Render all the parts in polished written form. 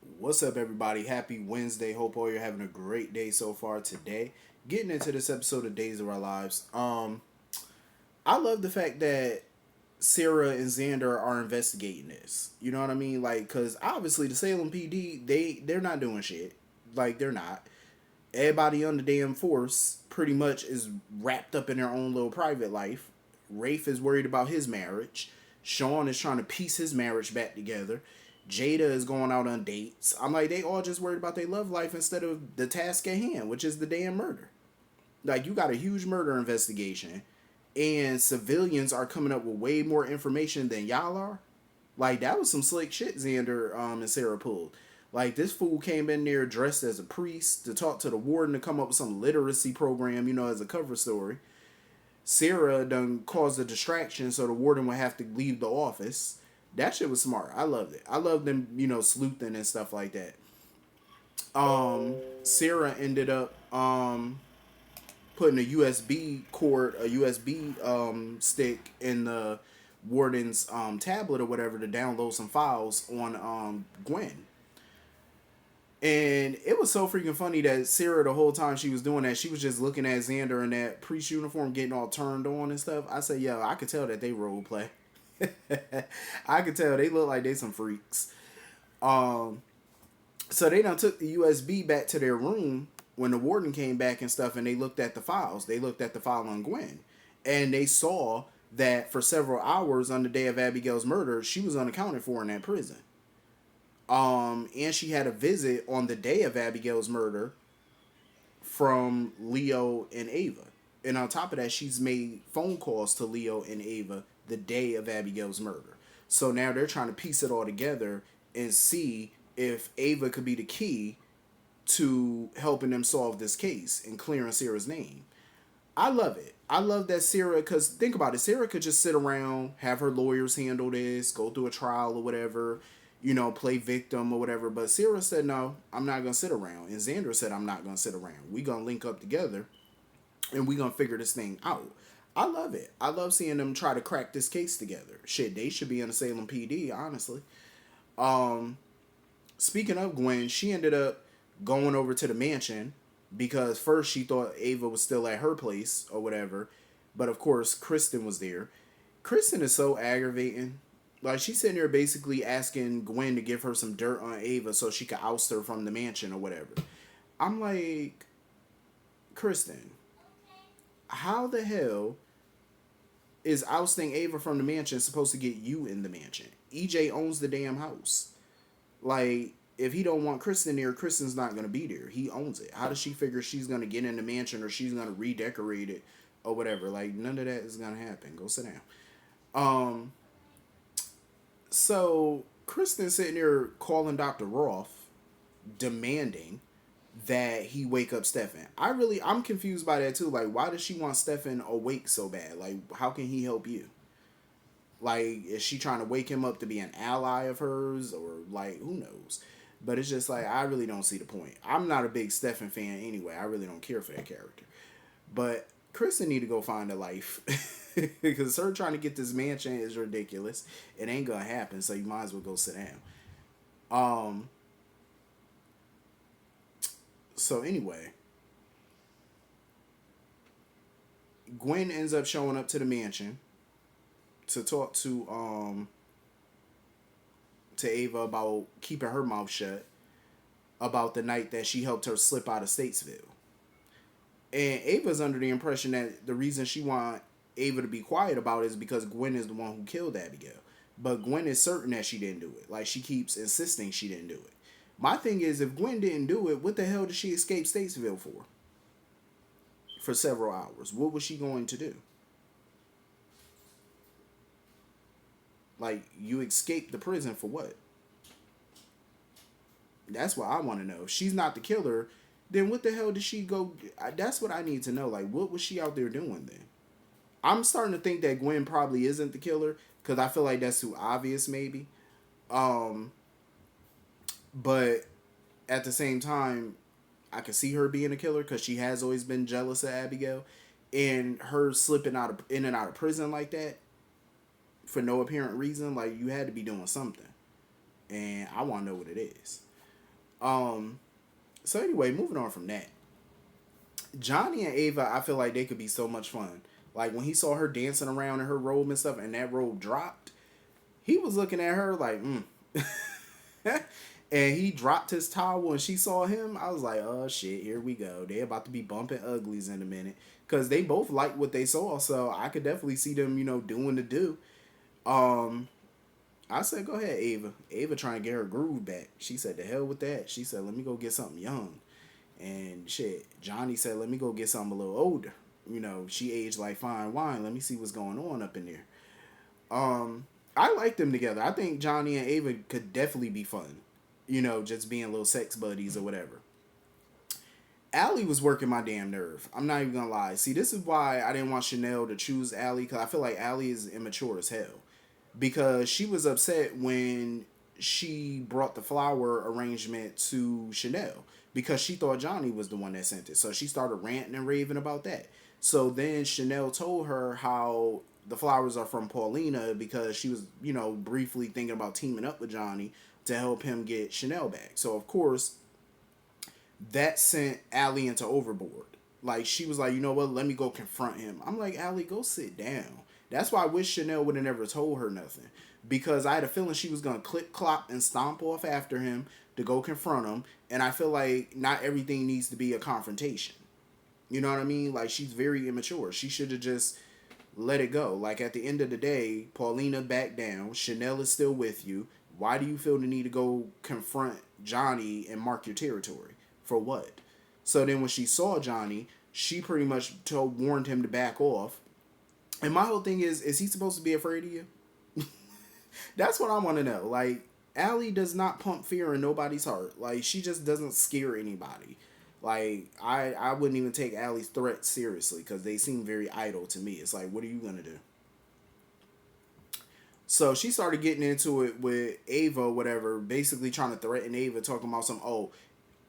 What's up, everybody? Happy Wednesday. Hope all you're having a great day so far today. Getting into this episode of Days of Our Lives. I love the fact that Sarah and Xander are investigating this. You know what I mean? Like, cause obviously the Salem PD they're not doing shit. Like they're not. Everybody on the damn force pretty much is wrapped up in their own little private life. Rafe is worried about his marriage. Sean is trying to piece his marriage back together. Jada is going out on dates. I'm like, they all just worried about their love life instead of the task at hand, which is the damn murder. Like, you got a huge murder investigation, and civilians are coming up with way more information than y'all are. Like, that was some slick shit Xander and Sarah pulled. Like, this fool came in there dressed as a priest to talk to the warden to come up with some literacy program, as a cover story. Sarah done caused a distraction so the warden would have to leave the office. That shit was smart. I loved it. I loved them, sleuthing and stuff like that. Sarah ended up putting a USB cord, a USB stick in the warden's tablet or whatever to download some files on Gwen. And it was so freaking funny that Sarah, the whole time she was doing that, she was just looking at Xander in that priest uniform getting all turned on and stuff. I said, yo, I could tell that they role play. I could tell they look like they some freaks. Um, so they done took the USB back to their room when the warden came back and stuff, and they looked at the files. They looked at the file on Gwen, and they saw that for several hours on the day of Abigail's murder, she was unaccounted for in that prison. And she had a visit on the day of Abigail's murder from Leo and Ava. And on top of that, she's made phone calls to Leo and Ava the day of Abigail's murder. So now they're trying to piece it all together and see if Ava could be the key to helping them solve this case and clearing Sarah's name. I love it. I love that Sarah, because think about it, Sarah could just sit around, have her lawyers handle this, go through a trial or whatever, play victim or whatever. But Sarah said, no, I'm not going to sit around. And Xander said, I'm not going to sit around. We going to link up together and we going to figure this thing out. I love it. I love seeing them try to crack this case together. Shit, they should be in the Salem PD, honestly. Um, Speaking of Gwen, she ended up going over to the mansion because first she thought Ava was still at her place or whatever. But of course, Kristen was there. Kristen is so aggravating. Like, she's sitting there basically asking Gwen to give her some dirt on Ava so she could oust her from the mansion or whatever. I'm like, Kristen, how the hell is ousting Ava from the mansion supposed to get you in the mansion? EJ owns the damn house. Like, if he don't want Kristen there, Kristen's not gonna be there. He owns it. How does she figure she's gonna get in the mansion or she's gonna redecorate it or whatever? Like, none of that is gonna happen. Go sit down. Um, so Kristen's sitting there calling Dr. Roth, demanding that he wake up Stefan. I'm confused by that too. Like, why does she want Stefan awake so bad? Like, how can he help you? Like, is she trying to wake him up to be an ally of hers, or like, who knows? But it's just like, I really don't see the point. I'm not a big Stefan fan anyway. I really don't care for that character. But Kristen need to go find a life because her trying to get this mansion is ridiculous. It ain't gonna happen. So you might as well go sit down. Um. So anyway, Gwen ends up showing up to the mansion to talk to Ava about keeping her mouth shut about the night that she helped her slip out of Statesville. And Ava's under the impression that the reason she want Ava to be quiet about it is because Gwen is the one who killed Abigail. But Gwen is certain that she didn't do it. Like, she keeps insisting she didn't do it. My thing is, if Gwen didn't do it, what the hell did she escape Statesville for? For several hours. What was she going to do? Like, you escaped the prison for what? That's what I want to know. If she's not the killer, then what the hell did she go? That's what I need to know. Like, what was she out there doing then? I'm starting to think that Gwen probably isn't the killer because I feel like that's too obvious, maybe. Um, but at the same time, I can see her being a killer because she has always been jealous of Abigail, and her slipping in and out of prison like that for no apparent reason. Like, you had to be doing something, and I want to know what it is. Um. So anyway, moving on from that, Johnny and Ava, I feel like they could be so much fun. Like when he saw her dancing around in her robe and stuff, and that robe dropped, he was looking at her like, and he dropped his towel and she saw him. I was like, oh shit, here we go. They about to be bumping uglies in a minute. Cause they both liked what they saw, so I could definitely see them, doing the do. Um, I said, go ahead, Ava. Ava trying to get her groove back. She said, the hell with that. She said, let me go get something young. And shit, Johnny said, let me go get something a little older. She aged like fine wine. Let me see what's going on up in there. Um, I like them together. I think Johnny and Ava could definitely be fun. Just being little sex buddies or whatever. Allie was working my damn nerve. I'm not even gonna lie. See, this is why I didn't want Chanel to choose Allie, because I feel like Allie is immature as hell. Because she was upset when she brought the flower arrangement to Chanel because she thought Johnny was the one that sent it. So she started ranting and raving about that. So then Chanel told her how the flowers are from Paulina because she was, briefly thinking about teaming up with Johnny to help him get Chanel back. So of course, that sent Allie into overboard. Like she was like, you know what? Let me go confront him. I'm like, Allie, go sit down. That's why I wish Chanel would have never told her nothing, because I had a feeling she was gonna clip clop and stomp off after him to go confront him. And I feel like not everything needs to be a confrontation. You know what I mean? Like she's very immature. She should have just let it go. Like at the end of the day, Paulina backed down. Chanel is still with you. Why do you feel the need to go confront Johnny and mark your territory? For what? So then when she saw Johnny, she pretty much warned him to back off. And my whole thing is he supposed to be afraid of you? That's what I want to know. Like, Allie does not pump fear in nobody's heart. Like, she just doesn't scare anybody. Like, I wouldn't even take Allie's threats seriously because they seem very idle to me. It's like, what are you going to do? So she started getting into it with Ava or whatever, basically trying to threaten Ava, talking about some, oh,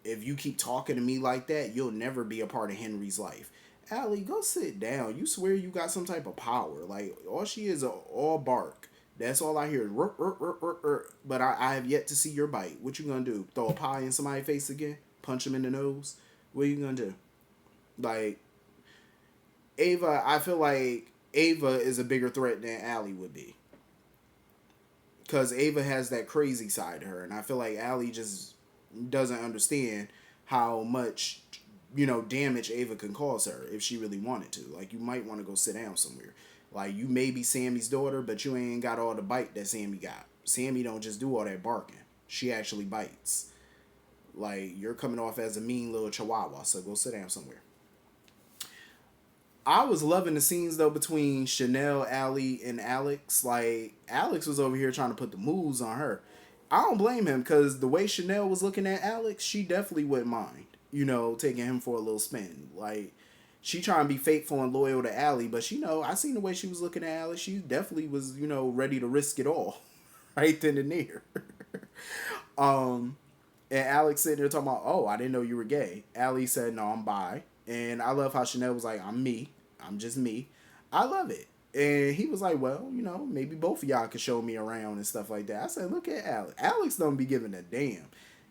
if you keep talking to me like that, you'll never be a part of Henry's life. Allie, go sit down. You swear you got some type of power. Like, all she is all bark. That's all I hear. But I have yet to see your bite. What you gonna do? Throw a pie in somebody's face again? Punch him in the nose? What are you gonna do? Like, Ava, I feel like Ava is a bigger threat than Allie would be. Because Ava has that crazy side to her. And I feel like Allie just doesn't understand how much damage Ava can cause her if she really wanted to. Like, you might want to go sit down somewhere. Like, you may be Sammy's daughter, but you ain't got all the bite that Sammy got. Sammy don't just do all that barking. She actually bites. Like, you're coming off as a mean little chihuahua, so go sit down somewhere. I was loving the scenes though between Chanel, Allie, and Alex. Like, Alex was over here trying to put the moves on her. I don't blame him, because the way Chanel was looking at Alex, she definitely wouldn't mind, taking him for a little spin. Like, she trying to be faithful and loyal to Allie, but I seen the way she was looking at Alex. She definitely was, ready to risk it all, right then and there. um, and Alex sitting there talking about, oh, I didn't know you were gay. Allie said, no, I'm bi. And I love how Chanel was like, I'm me. I'm just me. I love it. And he was like, well, maybe both of y'all could show me around and stuff like that. I said, look at Alex. Alex don't be giving a damn.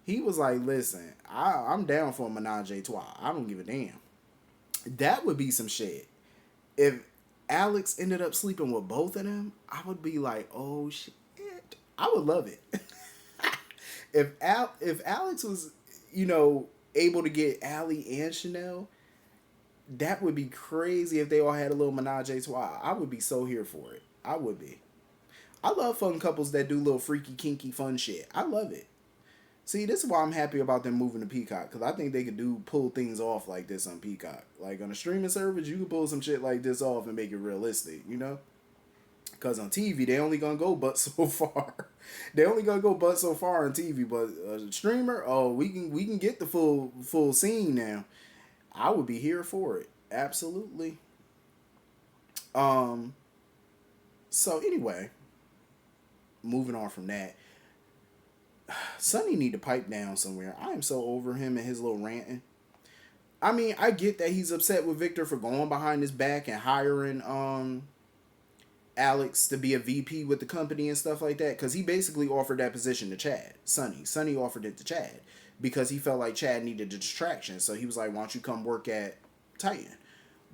He was like, listen, I'm down for a menage a trois. I don't give a damn. That would be some shit. If Alex ended up sleeping with both of them, I would be like, oh shit. I would love it. if Alex was, able to get Allie and Chanel, that would be crazy if they all had a little menage a trois. I would be so here for it. I would be. I love fun couples that do little freaky, kinky, fun shit. I love it. See, this is why I'm happy about them moving to Peacock, because I think they could pull things off like this on Peacock. Like, on a streaming service, you can pull some shit like this off and make it realistic. Because on TV, they only gonna go but so far. They only gonna go but so far on TV, but a streamer, oh, we can get the full scene now. I would be here for it. Absolutely. Um. So anyway, moving on from that, Sonny need to pipe down somewhere. I am so over him and his little ranting. I mean, I get that he's upset with Victor for going behind his back and hiring Alex to be a VP with the company and stuff like that, because he basically offered that position to Sonny offered it to Chad because he felt like Chad needed a distraction. So he was like, "Why don't you come work at Titan?"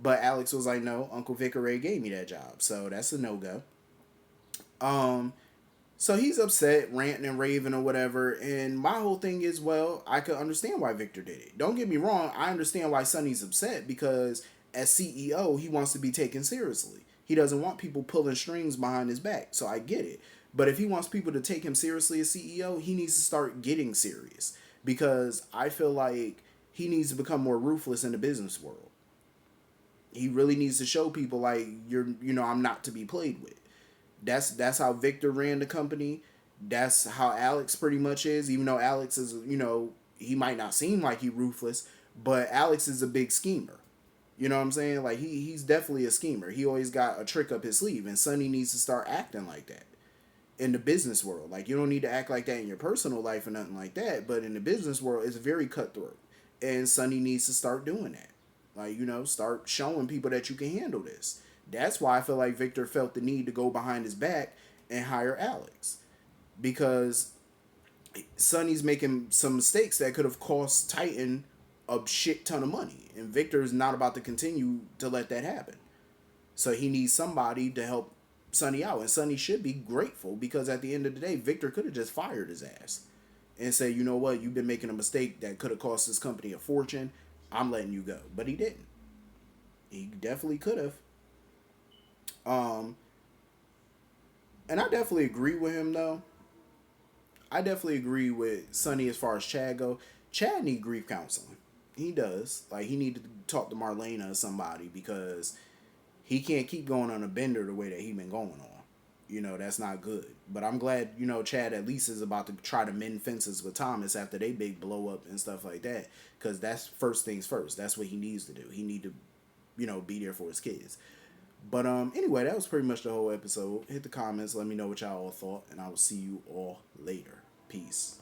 But Alex was like, "No, Uncle Vic already gave me that job, so that's a no go." Um, so he's upset, ranting and raving or whatever. And my whole thing is, well, I could understand why Victor did it. Don't get me wrong, I understand why Sonny's upset because as CEO, he wants to be taken seriously. He doesn't want people pulling strings behind his back. So I get it. But if he wants people to take him seriously as CEO, he needs to start getting serious because I feel like he needs to become more ruthless in the business world. He really needs to show people like I'm not to be played with. That's how Victor ran the company. That's how Alex pretty much is. Even though Alex is, he might not seem like he ruthless, but Alex is a big schemer. You know what I'm saying? Like he's definitely a schemer. He always got a trick up his sleeve, and Sonny needs to start acting like that in the business world. Like you don't need to act like that in your personal life or nothing like that, but in the business world, it's very cutthroat, and Sonny needs to start doing that. Like start showing people that you can handle this. That's why I feel like Victor felt the need to go behind his back and hire Alex because Sonny's making some mistakes that could have cost Titan a shit ton of money, and Victor is not about to continue to let that happen. So he needs somebody to help Sonny out, and Sonny should be grateful because at the end of the day, Victor could have just fired his ass and say, you know what, you've been making a mistake that could have cost this company a fortune. I'm letting you go, but he didn't. He definitely could have. Um, and I definitely agree with him though. I definitely agree with Sonny as far as Chad go. Chad need grief counseling. He does. Like he need to talk to Marlena or somebody because he can't keep going on a bender the way that he been going on. That's not good. But I'm glad, Chad at least is about to try to mend fences with Thomas after they big blow up and stuff like that. Because that's first things first. That's what he needs to do. He need to, be there for his kids. But anyway, that was pretty much the whole episode. Hit the comments, let me know what y'all all thought, and I will see you all later. Peace.